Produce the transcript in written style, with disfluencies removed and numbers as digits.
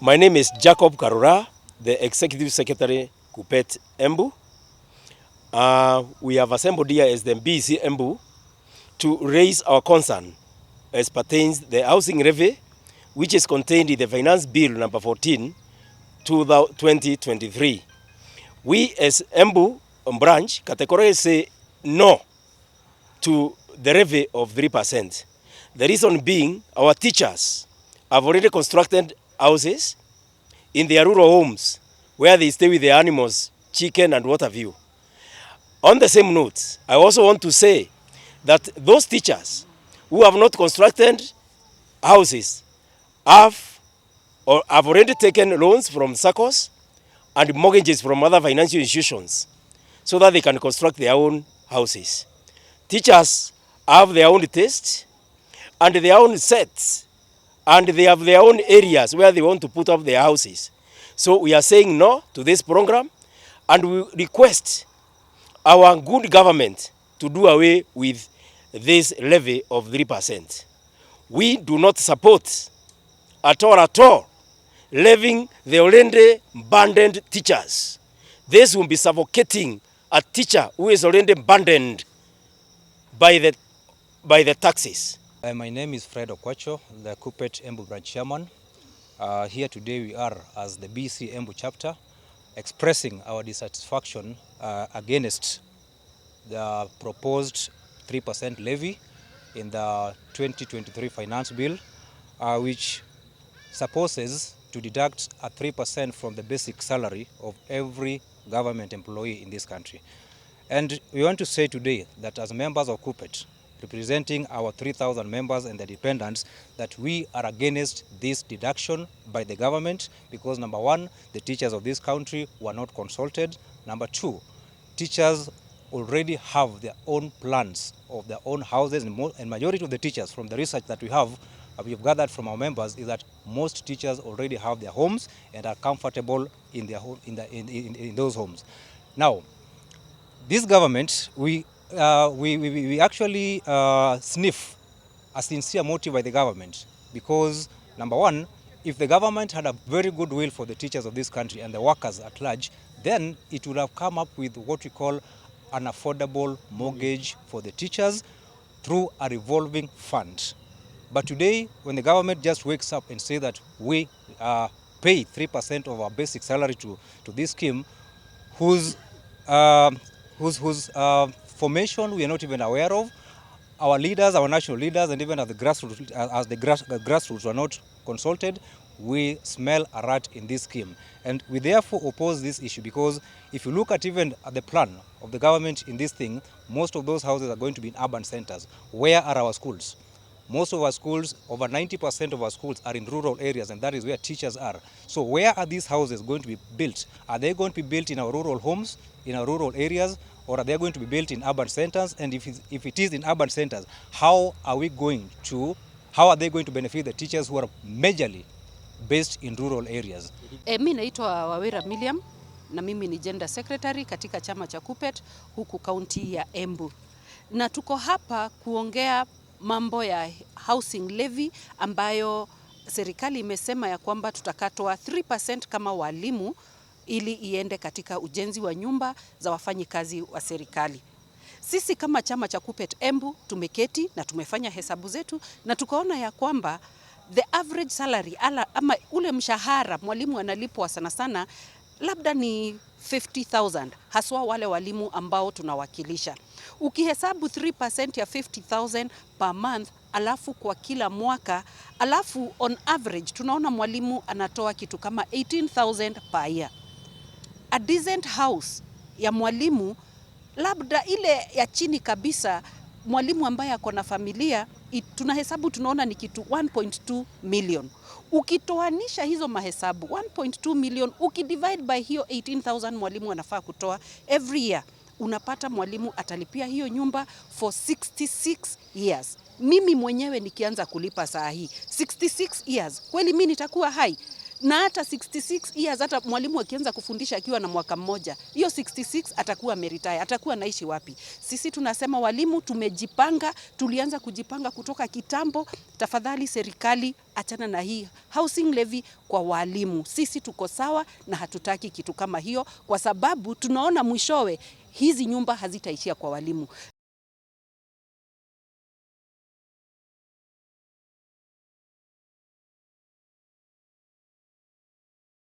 My name is Jacob Karura, the Executive Secretary, KUPPET Embu. We have assembled here as the BC Embu to raise our concern as pertains the housing levy, which is contained in the Finance Bill number 14, 2023. We as Embu branch categorically say no to the levy of 3%. The reason being, our teachers have already constructed houses in their rural homes where they stay with their animals, chicken and what have you. On the same note, I also want to say that those teachers who have not constructed houses have already taken loans from SACCOs and mortgages from other financial institutions so that they can construct their own houses. Teachers have their own taste and their own sets, and they have their own areas where they want to put up their houses. So we are saying no to this program, and we request our good government to do away with this levy of 3%. We do not support at all levying the already burdened teachers. This will be suffocating a teacher who is already burdened by the taxes. My name is Fred Okwacho, the KUPPET Embu branch chairman. Here today we are as the BC Embu chapter expressing our dissatisfaction against the proposed 3% levy in the 2023 finance bill, which supposes to deduct a 3% from the basic salary of every government employee in this country. And we want to say today that as members of KUPPET, representing our 3,000 members and their dependents, that we are against this deduction by the government because, number one, the teachers of this country were not consulted. Number two, teachers already have their own plans of their own houses, and majority of the teachers, from the research that we have gathered from our members, is that most teachers already have their homes and are comfortable in their home, in those homes. Now, this government, we actually sniff a sincere motive by the government because, number one, if the government had a very good will for the teachers of this country and the workers at large, then it would have come up with what we call an affordable mortgage for the teachers through a revolving fund. But today, when the government just wakes up and says that we pay 3% of our basic salary to this scheme, whose formation we are not even aware of. Our leaders, our national leaders, and even as the grassroots were not consulted, we smell a rat in this scheme. And we therefore oppose this issue because if you look at even at the plan of the government in this thing, most of those houses are going to be in urban centers. Where are our schools? Most of our schools, over 90% of our schools are in rural areas, and that is where teachers are. So where are these houses going to be built? Are they going to be built in our rural homes, in our rural areas, or are they going to be built in urban centers? And if it is in urban centers, how are they going to benefit the teachers who are majorly based in rural areas? Mimi naitwa Wawira Milliam na mimi ni Gender Secretary katika chama cha KUPPET huku kaunti ya Embu. Na tuko hapa kuongea mambo ya housing levy ambayo serikali imesema ya kwamba tutakatwa 3% kama walimu ili iende katika ujenzi wa nyumba za wafanyikazi wa serikali. Sisi kama chama cha KUPPET Embu tumeketi na tumefanya hesabu zetu na tukaona ya kwamba the average salary ama ule mshahara mwalimu analipwa sana sana labda ni 50,000, haswa wale walimu ambao tunawakilisha. Ukihesabu 3% ya 50,000 per month, alafu kwa kila mwaka, alafu on average tunaona mwalimu anatoa kitu kama 18,000 per year. A decent house ya mwalimu, labda ile ya chini kabisa, mwalimu ambaye ako na familia, tunahesabu tunaona ni kitu 1.2 million. Ukitoanisha hizo mahesabu 1.2 million, ukidivide by hiyo 18,000 mwalimu anafaa kutoa every year, unapata mwalimu atalipia hiyo nyumba for 66 years. Mimi mwenyewe nikianza kulipa saa hii 66 years, kweli mimi nitakuwa hai? na hata 66 years, hata mwalimu akianza kufundisha akiwa na mwaka mmoja, hiyo 66 atakuwa meritaya, atakuwa naishi wapi? Sisi tunasema walimu tumejipanga, tulianza kujipanga kutoka kitambo. Tafadhali serikali, achana na hii housing levy kwa walimu. Sisi tuko sawa na hatutaki kitu kama hiyo, kwa sababu tunaona mwishowe hizi nyumba hazitaishia kwa walimu.